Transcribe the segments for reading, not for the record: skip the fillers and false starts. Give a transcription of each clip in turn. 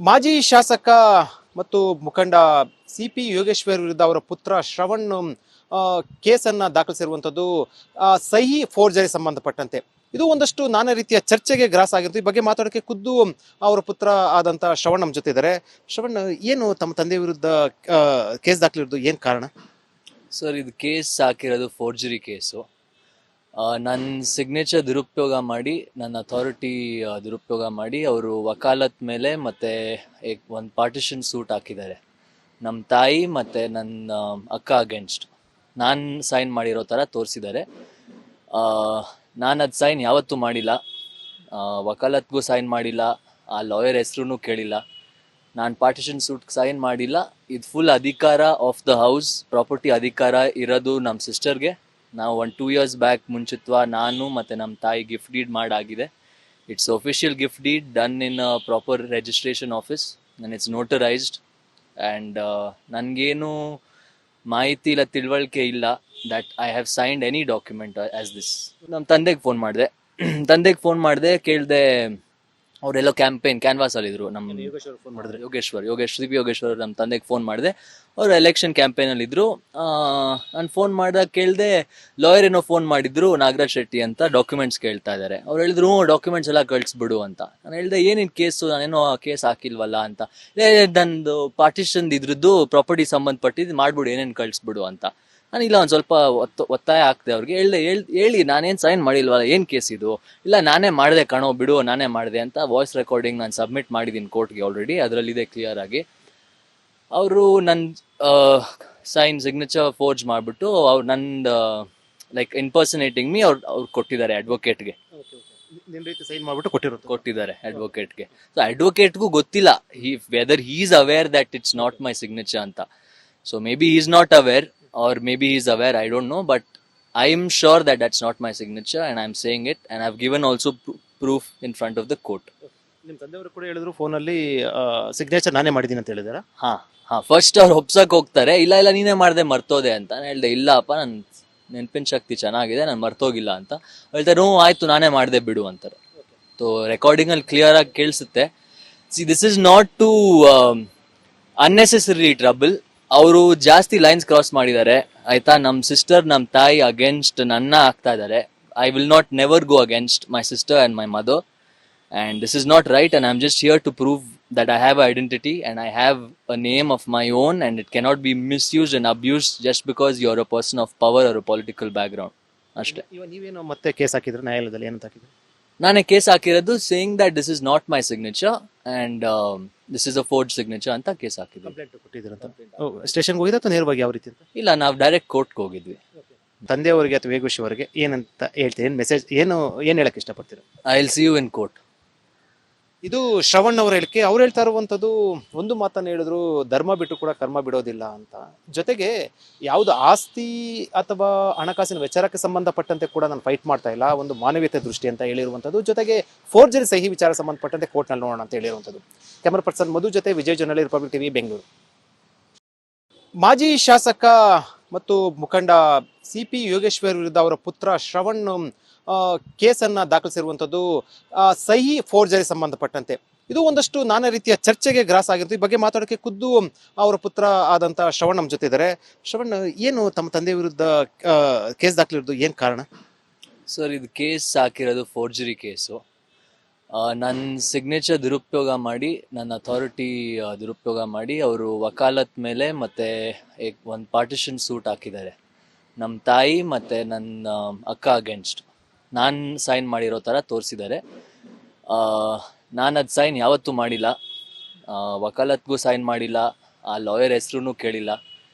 ಮಾಜಿ ಶಾಸಕ ಮತ್ತು ಮುಖಂಡ ಸಿಪಿ ಯೋಗೇಶ್ವರ್ ವಿರುದ್ಧ ಅವರ ಪುತ್ರ ಶ್ರವಣ್ ಕೇಸನ್ನ ದಾಖಲಿಸಿರುವಂಥದ್ದು ಸಹಿ ಫೋರ್ಜರಿ ಸಂಬಂಧಪಟ್ಟಂತೆ. ಇದು ಒಂದಷ್ಟು ನಾನಾ ರೀತಿಯ ಚರ್ಚೆಗೆ ಗ್ರಾಸ ಆಗಿರುತ್ತೆ. ಈ ಬಗ್ಗೆ ಮಾತಾಡೋಕ್ಕೆ ಖುದ್ದು ಅವರ ಪುತ್ರ ಆದಂಥ ಶ್ರವಣ್ ನಮ್ಮ ಜೊತೆ ಇದ್ದಾರೆ. ಶ್ರವಣ್, ಏನು ತಮ್ಮ ತಂದೆ ವಿರುದ್ಧ ಕೇಸ್ ದಾಖಲಿರೋದು, ಏನು ಕಾರಣ? ಸರ್, ಇದು ಕೇಸ್ ಹಾಕಿರೋದು ಫೋರ್ಜರಿ ಕೇಸು. ನನ್ನ ಸಿಗ್ನೇಚರ್ ದುರುಪಯೋಗ ಮಾಡಿ, ನನ್ನ ಅಥಾರಿಟಿ ದುರುಪಯೋಗ ಮಾಡಿ ಅವರು ವಕಾಲತ್ ಮೇಲೆ ಮತ್ತೆ ಒಂದು ಪಾರ್ಟಿಷನ್ ಸೂಟ್ ಹಾಕಿದ್ದಾರೆ ನಮ್ಮ ತಾಯಿ ಮತ್ತು ನನ್ನ ಅಕ್ಕ ಅಗೇನ್ಸ್ಟ್. ನಾನು ಸೈನ್ ಮಾಡಿರೋ ಥರ ತೋರಿಸಿದ್ದಾರೆ. ನಾನು ಅದು ಸೈನ್ ಯಾವತ್ತೂ ಮಾಡಿಲ್ಲ, ವಕಾಲತ್ಗೂ ಸೈನ್ ಮಾಡಿಲ್ಲ, ಆ ಲಾಯರ್ ಹೆಸ್ರೂ ಕೇಳಿಲ್ಲ, ನಾನು ಪಾರ್ಟಿಷನ್ ಸೂಟ್ ಸೈನ್ ಮಾಡಿಲ್ಲ. ಇದು ಫುಲ್ ಅಧಿಕಾರ ಆಫ್ ದ ಹೌಸ್, ಪ್ರಾಪರ್ಟಿ ಅಧಿಕಾರ ಇರೋದು ನಮ್ಮ ಸಿಸ್ಟರ್ಗೆ. ನಾವು 2 years ಬ್ಯಾಕ್ ಮುಂಚಿತ್ವ ನಾನು ಮತ್ತು ನಮ್ಮ ತಾಯಿ ಗಿಫ್ಟ್ ಡೀಡ್ ಮಾಡಾಗಿದೆ. It's official gift deed done in proper registration office and it's notarized. And ನನಗೇನು ಮಾಹಿತಿ ಇಲ್ಲ, ತಿಳುವಳಿಕೆ ಇಲ್ಲ that I have signed any document as this. ನಮ್ಮ ತಂದೆಗೆ ಫೋನ್ ಮಾಡಿದೆ, ಕೇಳಿದೆ. ಅವರೆಲ್ಲೋ ಕ್ಯಾನ್ವಾಸ್ ಅಲ್ಲಿದ್ರು. ನಮ್ಮ ಯೋಗೇಶ್ವರ್ ನಮ್ಮ ತಂದೆಗೆ ಫೋನ್ ಮಾಡಿದೆ. ಅವರು ಎಲೆಕ್ಷನ್ ಕ್ಯಾಂಪೇನಲ್ಲಿ ಇದ್ರು. ನಾನು ಫೋನ್ ಮಾಡಿದಾಗ ಕೇಳಿದೆ, ಲಾಯರ್ ಏನೋ ಫೋನ್ ಮಾಡಿದ್ರು, ನಾಗರಾಜ್ ಶೆಟ್ಟಿ ಅಂತ, ಡಾಕ್ಯುಮೆಂಟ್ಸ್ ಕೇಳ್ತಾ ಇದ್ದಾರೆ. ಅವ್ರು ಹೇಳಿದ್ರು ಡಾಕ್ಯುಮೆಂಟ್ಸ್ ಎಲ್ಲ ಕಳಿಸ್ಬಿಡು ಅಂತ. ನಾನು ಹೇಳಿದೆ, ಏನಿನ್ ಕೇಸು, ನಾನೇನೋ ಕೇಸ್ ಹಾಕಿಲ್ವಲ್ಲ ಅಂತ. ನಂದು ಪಾರ್ಟಿಷನ್ ಇದ್ರದ್ದು ಪ್ರಾಪರ್ಟಿ ಸಂಬಂಧಪಟ್ಟಿದ್ದು ಮಾಡ್ಬಿಡು, ಏನೇನು ಕಳಿಸ್ಬಿಡು ಅಂತ. ನಾನು ಇಲ್ಲ, ಒಂದು ಸ್ವಲ್ಪ ಒತ್ತಾಯ ಹಾಕ್ದೆ ಅವ್ರಿಗೆ. ಹೇಳಿ ನಾನೇನು ಸೈನ್ ಮಾಡಿಲ್ವಲ್ಲ, ಏನು ಕೇಸ್ ಇದು? ಇಲ್ಲ, ನಾನೇ ಮಾಡಿದೆ ಕಣೋ, ಬಿಡು, ನಾನೇ ಮಾಡಿದೆ ಅಂತ ವಾಯ್ಸ್ ರೆಕಾರ್ಡಿಂಗ್ ನಾನು ಸಬ್ಮಿಟ್ ಮಾಡಿದ್ದೀನಿ ಕೋರ್ಟ್ಗೆ ಆಲ್ರೆಡಿ, ಅದರಲ್ಲಿದೆ ಕ್ಲಿಯರ್ ಆಗಿ. ಅವರು ನನ್ನ ಸಿಗ್ನೇಚರ್ ಫೋರ್ಜ್ ಮಾಡಿಬಿಟ್ಟು ಅವ್ರು ನಂದು ಲೈಕ್ ಇನ್ಪರ್ಸನೇಟಿಂಗ್ ಮೀ ಅವ್ರು ಕೊಟ್ಟಿದ್ದಾರೆ ಅಡ್ವೊಕೇಟ್ಗೆ. ಕೊಟ್ಟಿದ್ದಾರೆ ಅಡ್ವೊಕೇಟ್ಗೆ. ಸೊ ಅಡ್ವೊಕೇಟ್ಗೂ ಗೊತ್ತಿಲ್ಲ whether he is aware that it's not my signature ಅಂತ. So maybe he is not aware or maybe he is aware, I don't know, but I am sure that that's not my signature and I am saying it, and I have given also proof in front of the court. ನಿಮ್ಮ ತಂದೆಯವರು ಕೂಡ ಹೇಳಿದ್ರು ಫೋನಲ್ಲಿ signature ನಾನೇ ಮಾಡಿದ್ದೀನಿ ಅಂತ ಹೇಳಿದಾರ? First ಅವ್ರು ಒಪ್ಸಕ್ ಹೋಗ್ತಾರೆ, ಇಲ್ಲ ನೀನೇ ಮಾಡಿದೆ, ಮರ್ತೋದೆ ಅಂತ. ನಾನು ಹೇಳಿದೆ, ಇಲ್ಲಪ್ಪ, ನನ್ನ ನೆನಪಿನ ಶಕ್ತಿ ಚೆನ್ನಾಗಿದೆ, ನಾನು ಮರ್ತೋಗಿಲ್ಲ ಅಂತ. ಹೇಳ್ತಾರೆ, ಆಯ್ತು, ನಾನೇ ಮಾಡಿದೆ, ಬಿಡು ಅಂತಾರೆ. ಸೊ ರೆಕಾರ್ಡಿಂಗ್ ಅಲ್ಲಿ ಕ್ಲಿಯರ್ ಆಗಿ ಕೇಳಿಸುತ್ತೆ. See, this is not too unnecessary trouble. ಅವರು ಜಾಸ್ತಿ ಲೈನ್ಸ್ ಕ್ರಾಸ್ ಮಾಡಿದ್ದಾರೆ, ಆಯ್ತಾ. ನಮ್ಮ ಸಿಸ್ಟರ್, ನಮ್ಮ ತಾಯಿ ಅಗೇನ್ಸ್ಟ್ ನನ್ನ ಆಗ್ತಾ ಇದ್ದಾರೆ. I will not never go against my sister and my mother, and this is not right, and I'm just here to prove that I have identity and I have a name of my own, and it cannot be misused and abused just because you're a person of power or a political background. ಅಷ್ಟೇ. ನೀವೇನು ಮತ್ತೆ case ಹಾಕಿದ್ರೆ ನ್ಯಾಯಾಲಯದಲ್ಲಿ ಏನಂತ ಹಾಕಿದ್ರೆ? ನಾನೇ case ಹಾಕಿರೋದು saying that this is not my signature and this is a forge signature ಅಂತ ಕೇಸ್ ಹಾಕಿದ್ವಿ. ಕಂಪ್ಲೇಂಟ್ ಕೊಟ್ಟಿದ್ದೀರಂತ? ಸ್ಟೇಷನ್ಗೆ ಹೋಗಿದ್ದ ಅಥವಾ ನೇರವಾಗಿ ಯಾವ ರೀತಿ ಅಂತ? ಇಲ್ಲ, ನಾವು ಡೈರೆಕ್ಟ್ ಕೋರ್ಟ್ಗೆ ಹೋಗಿದ್ವಿ. ತಂದೆಯವರಿಗೆ ಅಥವಾ ವೇಗೇಶ್ ಅವರಿಗೆ ಏನಂತ ಹೇಳ್ತೀರಿ, ಏನು ಮೆಸೇಜ್, ಏನು ಹೇಳಕ್ಕೆ ಇಷ್ಟಪಡ್ತೀರಾ? I will see you in court. ಇದು ಶ್ರವಣ್ ಅವರ ಹೇಳಿಕೆ. ಅವ್ರು ಹೇಳ್ತಾ ಇರುವಂಥದ್ದು ಒಂದು ಮಾತನ್ನು ಹೇಳಿದ್ರು, ಧರ್ಮ ಬಿಟ್ಟು ಕೂಡ ಕರ್ಮ ಬಿಡೋದಿಲ್ಲ ಅಂತ. ಜೊತೆಗೆ ಯಾವುದು ಆಸ್ತಿ ಅಥವಾ ಹಣಕಾಸಿನ ವಿಚಾರಕ್ಕೆ ಸಂಬಂಧಪಟ್ಟಂತೆ ಕೂಡ ನಾನು ಫೈಟ್ ಮಾಡ್ತಾ ಇಲ್ಲ, ಒಂದು ಮಾನವೀಯತೆ ದೃಷ್ಟಿ ಅಂತ ಹೇಳಿರುವಂಥದ್ದು. ಜೊತೆಗೆ ಫೋರ್ಜರಿ ಸಹಿ ವಿಚಾರ ಸಂಬಂಧಪಟ್ಟಂತೆ ಕೋರ್ಟ್ನಲ್ಲಿ ನೋಡೋಣ ಅಂತ ಹೇಳಿರುವಂಥದ್ದು. ಕ್ಯಾಮರಾ ಪರ್ಸನ್ ಮಧು ಜೊತೆ ವಿಜಯ್ ಜೊನ್ನಳ್ಳಿ, ರಿಪಬ್ಲಿಕ್ ಟಿವಿ, ಬೆಂಗಳೂರು. ಮಾಜಿ ಶಾಸಕ ಮತ್ತು ಮುಖಂಡ ಸಿಪಿ ಯೋಗೇಶ್ವರ್ ವಿರುದ್ಧ ಅವರ ಪುತ್ರ ಶ್ರವಣ್ ಕೇಸನ್ನ ದಾಖಲಿಸಿರುವಂಥದ್ದು ಸಹಿ ಫೋರ್ಜರಿ ಸಂಬಂಧಪಟ್ಟಂತೆ. ಇದು ಒಂದಷ್ಟು ನಾನಾ ರೀತಿಯ ಚರ್ಚೆಗೆ ಗ್ರಾಸ ಆಗಿರುತ್ತೆ. ಈ ಬಗ್ಗೆ ಮಾತಾಡೋಕ್ಕೆ ಖುದ್ದು ಅವರ ಪುತ್ರ ಆದಂಥ ಶ್ರವಣ್ ನಮ್ಮ ಜೊತೆ ಇದ್ದಾರೆ. ಶ್ರವಣ್, ಏನು ತಮ್ಮ ತಂದೆ ವಿರುದ್ಧ ಕೇಸ್ ದಾಖಲಿರೋದು, ಏನು ಕಾರಣ? ಸರ್, ಇದು ಕೇಸ್ ಹಾಕಿರೋದು ಫೋರ್ಜರಿ ಕೇಸು. ನನ್ನ ಸಿಗ್ನೇಚರ್ ದುರುಪಯೋಗ ಮಾಡಿ, ನನ್ನ ಅಥಾರಿಟಿ ದುರುಪಯೋಗ ಮಾಡಿ ಅವರು ವಕಾಲತ್ ಮೇಲೆ ಮತ್ತು ಒಂದು ಪಾರ್ಟಿಷನ್ ಸೂಟ್ ಹಾಕಿದ್ದಾರೆ ನಮ್ಮ ತಾಯಿ ಮತ್ತು ನನ್ನ ಅಕ್ಕ ಅಗೇನ್ಸ್ಟ್. ನಾನು ಸೈನ್ ಮಾಡಿರೋ ಥರ ತೋರಿಸಿದ್ದಾರೆ. ನಾನು ಅದು ಸೈನ್ ಯಾವತ್ತೂ ಮಾಡಿಲ್ಲ, ವಕಾಲತ್ಗೂ ಸೈನ್ ಮಾಡಿಲ್ಲ, ಆ ಲಾಯರ್ ಹೆಸ್ರೂ ಕೇಳಿಲ್ಲ,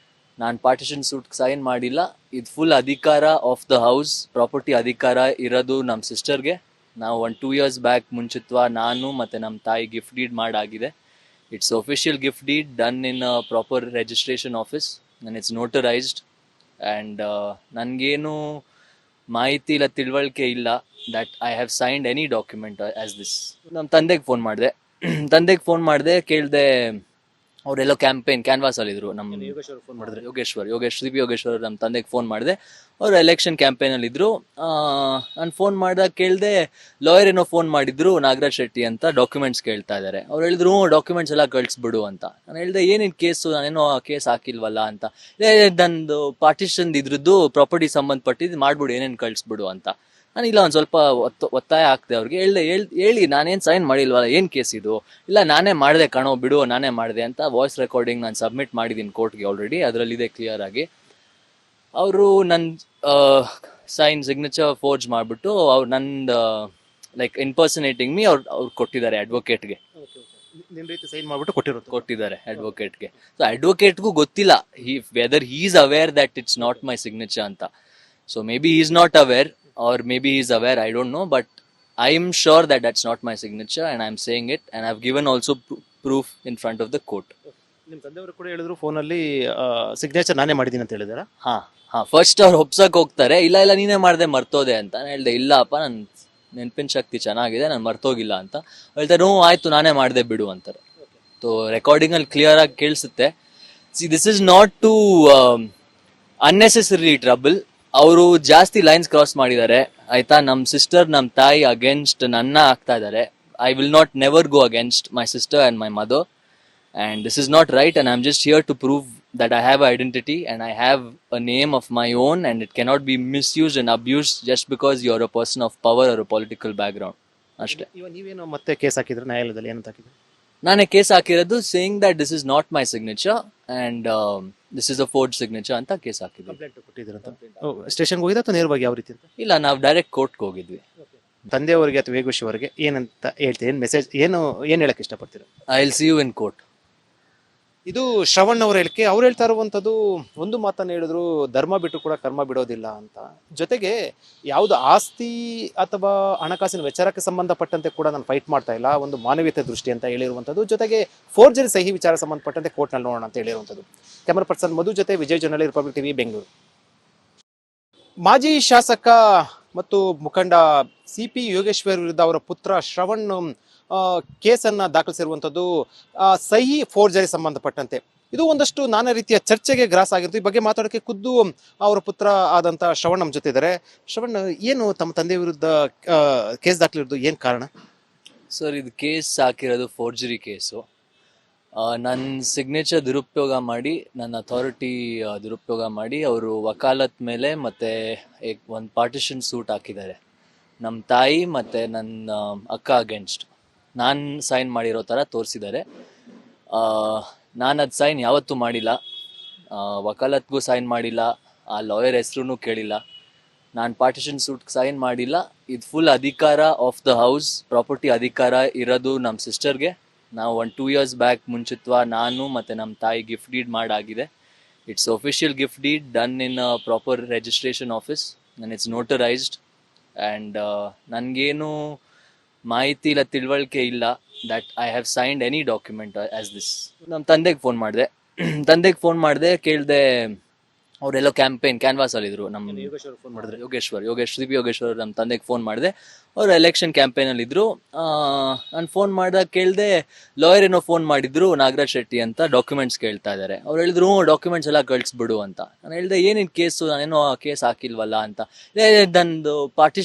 ನಾನು ಪಾರ್ಟಿಷನ್ ಸೂಟ್ ಸೈನ್ ಮಾಡಿಲ್ಲ. ಇದು ಫುಲ್ ಅಧಿಕಾರ ಆಫ್ ದ ಹೌಸ್, ಪ್ರಾಪರ್ಟಿ ಅಧಿಕಾರ ಇರೋದು ನಮ್ಮ ಸಿಸ್ಟರ್ಗೆ. ನಾವು 2 years ಬ್ಯಾಕ್ ಮುಂಚಿತ್ವ ನಾನು ಮತ್ತು ನಮ್ಮ ತಾಯಿ ಗಿಫ್ಟ್ ಡೀಡ್ ಮಾಡಾಗಿದೆ. It's official gift deed done in proper registration office and it's notarized. And ನನಗೇನು ಮಾಹಿತಿ ಇಲ್ಲ, ತಿಳುವಳಿಕೆ ಇಲ್ಲ that I have signed any document as this. ನಮ್ಮ ತಂದೆಗೆ ಫೋನ್ ಮಾಡಿದೆ, ಕೇಳಿದೆ. ಅವರೆಲ್ಲೋ ಕ್ಯಾನ್ವಾಸ್ ಅಲ್ಲಿ ಇದ್ರು. ನಮ್ಮ ಫೋನ್ ಮಾಡಿದ್ರೆ ಯೋಗೇಶ್ ಸಿ ಪಿ ಯೋಗೇಶ್ವರ್ ನಮ್ಮ ತಂದೆಗೆ ಫೋನ್ ಮಾಡಿದೆ. ಅವ್ರು ಎಲೆಕ್ಷನ್ ಕ್ಯಾಂಪೇನ್ ಅಲ್ಲಿ ಇದ್ರು. ನಾನು ಫೋನ್ ಮಾಡಿದಾಗ ಕೇಳಿದೆ, ಲಾಯರ್ ಏನೋ ಫೋನ್ ಮಾಡಿದ್ರು ನಾಗರಾಜ್ ಶೆಟ್ಟಿ ಅಂತ, ಡಾಕ್ಯುಮೆಂಟ್ಸ್ ಕೇಳ್ತಾ ಇದಾರೆ. ಅವ್ರು ಹೇಳಿದ್ರು ಡಾಕ್ಯುಮೆಂಟ್ಸ್ ಎಲ್ಲ ಕಳಿಸ್ಬಿಡು ಅಂತ. ನಾನು ಹೇಳಿದೆ ಏನೇನು ಕೇಸು, ನಾನೇನೋ ಕೇಸ್ ಹಾಕಿಲ್ವಲ್ಲ ಅಂತ. ನಂದು ಪಾರ್ಟಿಷನ್ ಇದ್ರದ್ದು ಪ್ರಾಪರ್ಟಿ ಸಂಬಂಧಪಟ್ಟಿದ್ದು ಮಾಡ್ಬಿಡು, ಏನೇನು ಕಳಿಸ್ಬಿಡು ಅಂತ. ನಾನು ಇಲ್ಲ, ಒಂದು ಸ್ವಲ್ಪ ಒತ್ತಾಯ ಹಾಕ್ದೆ ಅವ್ರಿಗೆ. ಹೇಳಿ ನಾನೇನು ಸೈನ್ ಮಾಡಿಲ್ವಲ್ಲ, ಏನು ಕೇಸ್ ಇದು, ಇಲ್ಲ ನಾನೇ ಮಾಡಿದೆ ಕಣೋ ಬಿಡು, ನಾನೇ ಮಾಡಿದೆ ಅಂತ ವಾಯ್ಸ್ ರೆಕಾರ್ಡಿಂಗ್ ನಾನು ಸಬ್ಮಿಟ್ ಮಾಡಿದ್ದೀನಿ ಕೋರ್ಟ್ಗೆ ಆಲ್ರೆಡಿ, ಅದರಲ್ಲಿದೆ ಕ್ಲಿಯರ್ ಆಗಿ. ಅವರು ನನ್ನ ಸಿಗ್ನೇಚರ್ ಫೋರ್ಜ್ ಮಾಡಿಬಿಟ್ಟು ಅವ್ರು ನಂದು ಲೈಕ್ ಇನ್ಪರ್ಸನೇಟಿಂಗ್ ಮೀ ಅವ್ರು ಕೊಟ್ಟಿದ್ದಾರೆ ಅಡ್ವೊಕೇಟ್ಗೆ. ನಿಮ್ ರೀತಿ ಸೈನ್ ಮಾಡ್ಬಿಟ್ಟು ಕೊಟ್ಟಿದ್ದಾರೆ ಅಡ್ವೊಕೇಟ್ಗೆ. ಸೊ ಅಡ್ವೊಕೇಟ್ಗೂ ಗೊತ್ತಿಲ್ಲ whether he is aware that it's not my signature ಅಂತ. So maybe is not aware or maybe he's aware, I don't know, but I am sure that that's not my signature and I am saying it, and I've given also proof in front of the court. ನಿಮ್ಮ ತಂದೆಯವರು ಕೂಡ ಹೇಳಿದ್ರು ಫೋನಲ್ಲಿ signature ನಾನೇ ಮಾಡಿದ್ದೀನಿ ಅಂತ ಹೇಳಿದಾರ. First ಅವ್ರು ಒಪ್ಸಕ್ ಹೋಗ್ತಾರೆ, ಇಲ್ಲ ನೀನೇ ಮಾಡ್ದೆ ಮರ್ತೋದೆ ಅಂತ. ನಾನು ಹೇಳ್ದೆ ಇಲ್ಲಪ್ಪ, ನನ್ ನೆನಪಿನ ಶಕ್ತಿ ಚೆನ್ನಾಗಿದೆ, ನಾನು ಮರ್ತೋಗಿಲ್ಲ ಅಂತ. ಹೇಳ್ತಾರೆ ಆಯ್ತು ನಾನೇ ಮಾಡ್ದೆ ಬಿಡು ಅಂತಾರೆ. ಸೊ ರೆಕಾರ್ಡಿಂಗ್ ಅಲ್ಲಿ ಕ್ಲಿಯರ್ ಆಗಿ ಕೇಳಿಸುತ್ತೆ. See this is not too unnecessary trouble. ಅವರು ಜಾಸ್ತಿ ಲೈನ್ಸ್ ಕ್ರಾಸ್ ಮಾಡಿದ್ದಾರೆ ಆಯ್ತಾ. ನಮ್ ಸಿಸ್ಟರ್, ನಮ್ ತಾಯಿ ಅಗೇನ್ಸ್ಟ್ ನನ್ನ ಆಗ್ತಾ ಇದಾರೆ. I will not never go against my sister and my mother, and this is not right, and I'm just here to prove that I have identity and I have a name of my own, and it cannot be misused and abused just because you're a person of power or a political background. ಅಷ್ಟೇ. ಇವಾಗ ನೀವೇನು ಮತ್ತೆ case ಹಾಕಿದ್ರೆ ನ್ಯಾಯಾಲಯದಲ್ಲಿ ಏನಂತ ಹಾಕಿದ್ರೆ? ನಾನೇ case ಹಾಕಿರೋದು saying that this is not my signature and this is a forge signature ಅಂತ ಕೇಸ್ ಹಾಕಿದ್ವಿ. ಕಂಪ್ಲೇಂಟ್ ಕೊಟ್ಟಿದ್ದೀರಂತ ಸ್ಟೇಷನ್ಗೆ ಹೋಗಿದ್ದ ಅಥವಾ ನೇರವಾಗಿ ಯಾವ ರೀತಿ ಅಂತ? ಇಲ್ಲ, ನಾವು ಡೈರೆಕ್ಟ್ ಕೋರ್ಟ್ಗೆ ಹೋಗಿದ್ವಿ. ತಂದೆಯವರಿಗೆ ಅಥವಾ ವೇಗೋಶಿ ಅವರಿಗೆ ಏನಂತ ಹೇಳ್ತೀರಿ, ಏನು ಮೆಸೇಜ್, ಏನು ಹೇಳಕ್ ಇಷ್ಟಪಡ್ತೀರಾ? I will see you in court. ಇದು ಶ್ರವಣ್ ಅವರ ಹೇಳಿಕೆ. ಅವ್ರು ಹೇಳ್ತಾ ಇರುವಂಥದ್ದು ಒಂದು ಮಾತನ್ನು ಹೇಳಿದ್ರು, ಧರ್ಮ ಬಿಟ್ಟು ಕೂಡ ಕರ್ಮ ಬಿಡೋದಿಲ್ಲ ಅಂತ. ಜೊತೆಗೆ ಯಾವುದು ಆಸ್ತಿ ಅಥವಾ ಹಣಕಾಸಿನ ವಿಚಾರಕ್ಕೆ ಸಂಬಂಧಪಟ್ಟಂತೆ ಕೂಡ ನಾನು ಫೈಟ್ ಮಾಡ್ತಾ ಇಲ್ಲ, ಒಂದು ಮಾನವೀಯತೆ ದೃಷ್ಟಿ ಅಂತ ಹೇಳಿರುವಂಥದ್ದು. ಜೊತೆಗೆ ಫೋರ್ಜರಿ ಸಹಿ ವಿಚಾರ ಸಂಬಂಧಪಟ್ಟಂತೆ ಕೋರ್ಟ್ನಲ್ಲಿ ನೋಡೋಣ ಅಂತ ಹೇಳಿರುವಂಥದ್ದು. ಕ್ಯಾಮರಾ ಪರ್ಸನ್ ಮಧು ಜೊತೆ ವಿಜಯ್ ಜನಳ್ಳಿ, ರಿಪಬ್ಲಿಕ್ ಟಿವಿ, ಬೆಂಗಳೂರು. ಮಾಜಿ ಶಾಸಕ ಮತ್ತು ಮುಖಂಡ ಸಿ.ಪಿ. ಯೋಗೇಶ್ವರ್ ವಿರುದ್ಧ ಅವರ ಪುತ್ರ ಶ್ರವಣ್ ಕೇಸನ್ನ ದಾಖಲಿಸಿರುವಂಥದ್ದು ಸಹಿ ಫೋರ್ಜರಿ ಸಂಬಂಧಪಟ್ಟಂತೆ. ಇದು ಒಂದಷ್ಟು ನಾನಾ ರೀತಿಯ ಚರ್ಚೆಗೆ ಗ್ರಾಸ ಆಗಿತ್ತು. ಈ ಬಗ್ಗೆ ಮಾತಾಡೋಕ್ಕೆ ಖುದ್ದು ಅವರ ಪುತ್ರ ಆದಂಥ ಶ್ರವಣ್ ನಮ್ಮ ಜೊತೆ ಇದ್ದಾರೆ. ಶ್ರವಣ್, ಏನು ತಮ್ಮ ತಂದೆ ವಿರುದ್ಧ ಕೇಸ್ ದಾಖಲಿರೋದು, ಏನು ಕಾರಣ? ಸರ್, ಇದು ಕೇಸ್ ಹಾಕಿರೋದು ಫೋರ್ಜರಿ ಕೇಸು. ನನ್ನ ಸಿಗ್ನೇಚರ್ ದುರುಪಯೋಗ ಮಾಡಿ, ನನ್ನ ಅಥಾರಿಟಿ ದುರುಪಯೋಗ ಮಾಡಿ ಅವರು ವಕಾಲತ್ ಮೇಲೆ ಮತ್ತೆ ಒಂದು ಪಾರ್ಟಿಷನ್ ಸೂಟ್ ಹಾಕಿದ್ದಾರೆ ನಮ್ಮ ತಾಯಿ ಮತ್ತು ನನ್ನ ಅಕ್ಕ ಅಗೇನ್ಸ್ಟ್. ನಾನು ಸೈನ್ ಮಾಡಿರೋ ಥರ ತೋರಿಸಿದ್ದಾರೆ. ನಾನು ಅದು ಸೈನ್ ಯಾವತ್ತೂ ಮಾಡಿಲ್ಲ, ವಕಾಲತ್ಗೂ ಸೈನ್ ಮಾಡಿಲ್ಲ, ಆ ಲಾಯರ್ ಹೆಸರು ಕೇಳಿಲ್ಲ, ನಾನು ಪಾರ್ಟಿಷನ್ ಸೂಟ್ಗೆ ಸೈನ್ ಮಾಡಿಲ್ಲ. ಇದು ಫುಲ್ ಅಧಿಕಾರ ಆಫ್ ದ ಹೌಸ್, ಪ್ರಾಪರ್ಟಿ ಅಧಿಕಾರ ಇರೋದು ನಮ್ಮ ಸಿಸ್ಟರ್ಗೆ. ನಾವು 2 years ಬ್ಯಾಕ್ ಮುಂಚಿತ್ವ ನಾನು ಮತ್ತು ನಮ್ಮ ತಾಯಿ ಗಿಫ್ಟ್ ಡೀಡ್ ಮಾಡಾಗಿದೆ. It's official gift deed done in a proper registration office and it's notarized. And ನನಗೇನು ಮಾಹಿತಿ ಇಲ್ಲ, ತಿಳುವಳಿಕೆ ಇಲ್ಲ that I have signed any document as this. ನಮ್ಮ ತಂದೆಗೆ ಫೋನ್ ಮಾಡಿದೆ, ಕೇಳಿದೆ. ಅವರೆಲ್ಲೋ ಕ್ಯಾನ್ವಾಸ್ ಅಲ್ಲಿ ಇದ್ರು. ನಮ್ಮ ಯೋಗೇಶ್ ಸಿ ಪಿ ಯೋಗೇಶ್ವರ್ ನಮ್ಮ ತಂದೆಗೆ ಫೋನ್ ಮಾಡಿದೆ. ಅವ್ರು ಎಲೆಕ್ಷನ್ ಕ್ಯಾಂಪೇನ್ ಅಲ್ಲಿ ಇದ್ರು. ನಾನು ಫೋನ್ ಮಾಡಿದಾಗ ಕೇಳಿದೆ, ಲಾಯರ್ ಏನೋ ಫೋನ್ ಮಾಡಿದ್ರು ನಾಗರಾಜ್ ಶೆಟ್ಟಿ ಅಂತ, ಡಾಕ್ಯುಮೆಂಟ್ಸ್ ಕೇಳ್ತಾ ಇದಾರೆ. ಅವ್ರು ಹೇಳಿದ್ರು ಡಾಕ್ಯುಮೆಂಟ್ಸ್ ಎಲ್ಲ ಕಳಿಸ್ಬಿಡು ಅಂತ. ನಾನು ಹೇಳಿದೆ ಏನೇನು ಕೇಸು, ನಾನೇನೋ ಕೇಸ್ ಹಾಕಿಲ್ವಲ್ಲ ಅಂತ. ನಂದು